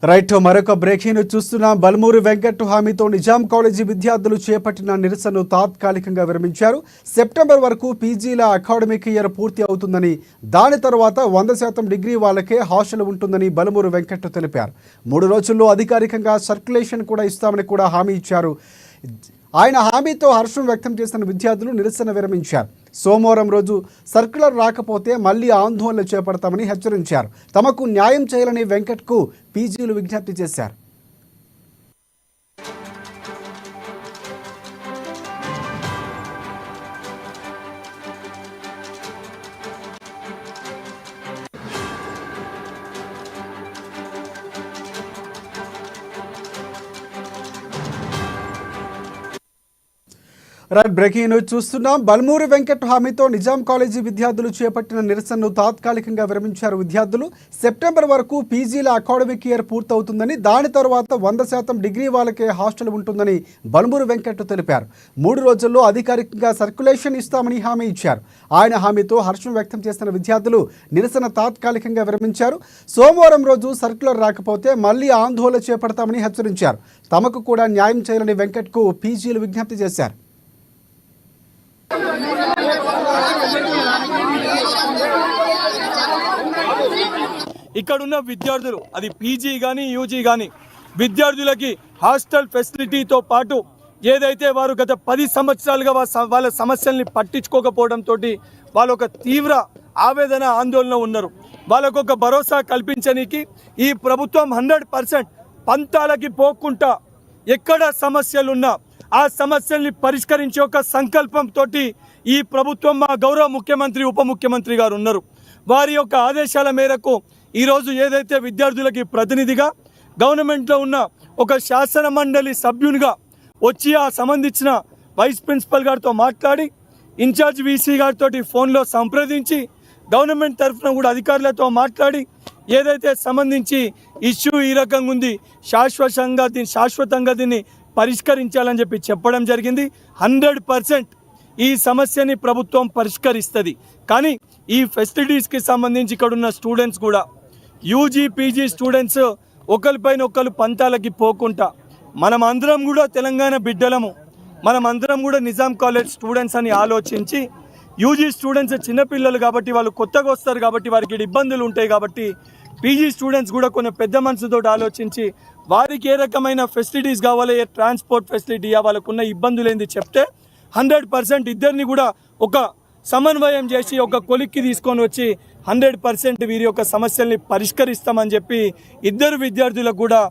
Right మరొక breaking చూస్తున్నాం. Balmuri Venkat హామీతో Nizam college విద్యార్థులు చేపట్టిన నిరసనను తాత్కాలికంగా విరమించారు. సెప్టెంబర్ వరకు పీజీల అకాడమిక్ ఇయర్ పూర్తి అవుతుందని, దాని తర్వాత 100% డిగ్రీ వాళ్ళకే హాస్టల్ ఉంటుందని బల్మూరి వెంకట్ తెలిపారు. 3 రోజుల్లో అధికారికంగా సర్క్యులేషన్ కూడా ఇస్తామని కూడా హామీ ఇచ్చారు. ఆయన హామీతో హర్షం వ్యక్తం చేసిన విద్యార్థులు నిరసన విరమించారు. సోమవారం రోజు సర్క్యులర్ రాకపోతే మళ్లీ ఆందోళన చేపడతామని హెచ్చరించారు. తమకు న్యాయం చేయాలని వెంకట్కు పీజీలు విజ్ఞప్తి చేశారు. బ్రేకింగ్ న్యూస్ చూస్తున్నాం. బల్మూరి వెంకట్ హామీతో నిజాం కాలేజీ విద్యార్థులు చేపట్టిన నిరసనను తాత్కాలికంగా విరమించారు. విద్యార్థులు సెప్టెంబర్ వరకు పీజీల అకాడమిక్ ఇయర్ పూర్తవుతుందని, దాని తర్వాత 100% డిగ్రీ వాళ్ళకే హాస్టల్ ఉంటుందని బల్మూరి వెంకట్ తెలిపారు. 3 రోజుల్లో అధికారికంగా సర్క్యులేషన్ ఇస్తామని హామీ ఇచ్చారు. ఆయన హామీతో హర్షం వ్యక్తం చేసిన విద్యార్థులు నిరసన తాత్కాలికంగా విరమించారు. సోమవారం రోజు సర్క్యులర్ రాకపోతే మళ్లీ ఆందోళన చేపడతామని హెచ్చరించారు. తమకు కూడా న్యాయం చేయాలని వెంకట్కు పీజీలు విజ్ఞప్తి చేశారు. ఇక్కడున్న విద్యార్థులు, అది పీజీ కానీ యూజీ కానీ, విద్యార్థులకి హాస్టల్ ఫెసిలిటీతో పాటు ఏదైతే వారు గత 10 సంవత్సరాలుగా వాళ్ళ సమస్యల్ని పట్టించుకోకపోవడంతో వాళ్ళు ఒక తీవ్ర ఆవేదన ఆందోళన ఉన్నారు. వాళ్ళకొక భరోసా కల్పించడానికి ఈ ప్రభుత్వం 100% పంతాలకి పోకుండా ఎక్కడ సమస్యలున్నా ఆ సమస్యల్ని పరిష్కరించే ఒక సంకల్పంతో ఈ ప్రభుత్వం, మా గౌరవ ముఖ్యమంత్రి, ఉప ముఖ్యమంత్రి గారు ఉన్నారు. వారి యొక్క ఆదేశాల మేరకు ఈరోజు ఏదైతే విద్యార్థులకి ప్రతినిధిగా గవర్నమెంట్లో ఉన్న ఒక శాసన మండలి సభ్యునిగా వచ్చి ఆ సంబంధించిన వైస్ ప్రిన్సిపల్ గారితో మాట్లాడి, ఇన్ఛార్జ్ వీసీ గారితో ఫోన్లో సంప్రదించి, గవర్నమెంట్ తరఫున కూడా అధికారులతో మాట్లాడి ఏదైతే సంబంధించి ఇష్యూ ఈ రకంగా ఉంది, శాశ్వతంగా దీన్ని పరిష్కరించాలని చెప్పి చెప్పడం జరిగింది. 100% ఈ సమస్యని ప్రభుత్వం పరిష్కరిస్తుంది. కానీ ఈ ఫెసిలిటీస్కి సంబంధించి ఇక్కడున్న స్టూడెంట్స్ కూడా, యూజీ పీజీ స్టూడెంట్స్ ఒకరిపైన ఒకరు పంతాలకి పోకుండా, మనం అందరం కూడా తెలంగాణ బిడ్డలము, మనం అందరం కూడా నిజాం కాలేజ్ స్టూడెంట్స్ అని ఆలోచించి, యూజీ స్టూడెంట్స్ చిన్నపిల్లలు కాబట్టి వాళ్ళు కొత్తగా వస్తారు కాబట్టి వారికి ఇబ్బందులు ఉంటాయి కాబట్టి, పీజీ స్టూడెంట్స్ కూడా కొన్ని పెద్ద మనసుతో ఆలోచించి వారికి ఏ రకమైన ఫెసిలిటీస్ కావాలి, ఏ ట్రాన్స్పోర్ట్ ఫెసిలిటీ, వాళ్ళకున్న ఇబ్బందులు ఏంది చెప్తే 100% ఇద్దరిని కూడా ఒక సమన్వయం చేసి ఒక కొలిక్కి తీసుకొని వచ్చి 100% వీరి యొక్క సమస్యల్ని పరిష్కరిస్తామని చెప్పి ఇద్దరు విద్యార్థులకు కూడా